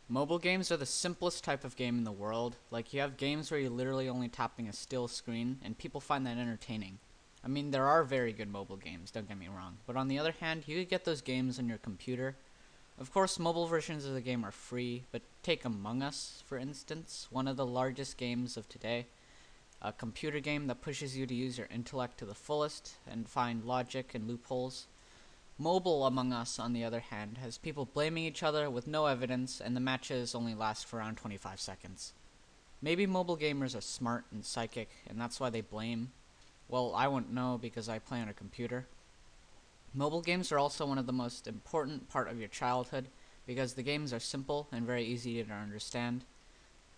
Mobile games are the simplest type of game in the world. Like, you have games where you're literally only tapping a still screen, and people find that entertaining. I mean, there are very good mobile games, don't get me wrong. But on the other hand, you could get those games on your computer. Of course, mobile versions of the game are free, but take Among Us, for instance, one of the largest games of today. A computer game that pushes you to use your intellect to the fullest and find logic and loopholes. Mobile Among Us, on the other hand, has people blaming each other with no evidence, and the matches only last for around 25 seconds. Maybe mobile gamers are smart and psychic, and that's why they blame. Well, I wouldn't know because I play on a computer. Mobile games are also one of the most important part of your childhood because the games are simple and very easy to understand.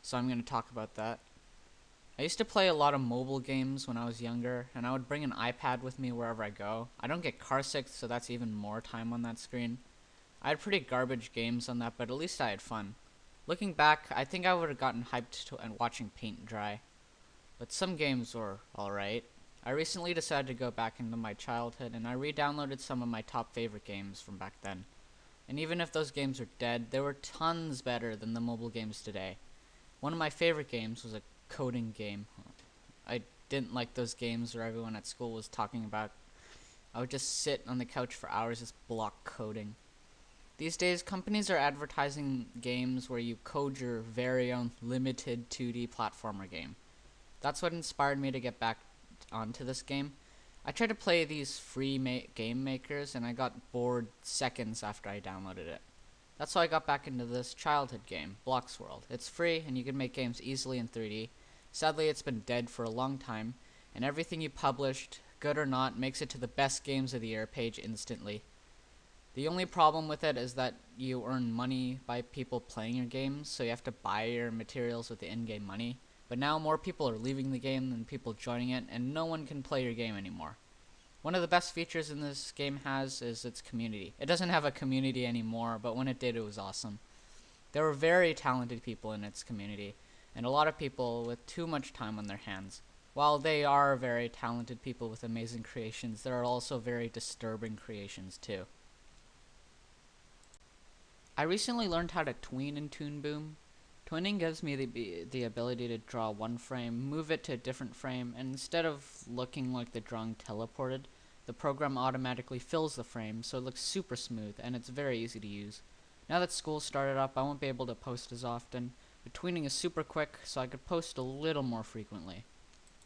So I'm going to talk about that. I used to play a lot of mobile games when I was younger, and I would bring an iPad with me wherever I go. I don't get carsick, so that's even more time on that screen. I had pretty garbage games on that, but at least I had fun. Looking back, I think I would have gotten hyped to and watching paint dry, but some games were alright. I recently decided to go back into my childhood, and I re-downloaded some of my top favorite games from back then. And even if those games are dead, they were tons better than the mobile games today. One of my favorite games was a coding game. I didn't like those games where everyone at school was talking about. I would just sit on the couch for hours just block coding. These days, companies are advertising games where you code your very own limited 2D platformer game. That's what inspired me to get back onto this game. I tried to play these free game makers and I got bored seconds after I downloaded it. That's why I got back into this childhood game, Blocks World. It's free and you can make games easily in 3D. Sadly, it's been dead for a long time, and everything you published, good or not, makes it to the best games of the year page instantly. The only problem with it is that you earn money by people playing your games, so you have to buy your materials with the in-game money. But now more people are leaving the game than people joining it, and no one can play your game anymore. One of the best features in this game is its community. It doesn't have a community anymore, but when it did, it was awesome. There were very talented people in its community, and a lot of people with too much time on their hands. While they are very talented people with amazing creations, there are also very disturbing creations too. I recently learned how to tween in Toon Boom. Twinning gives me the ability to draw one frame, move it to a different frame, and instead of looking like the drawing teleported, the program automatically fills the frame, so it looks super smooth, and it's very easy to use. Now that school started up, I won't be able to post as often, but tweening is super quick, so I could post a little more frequently.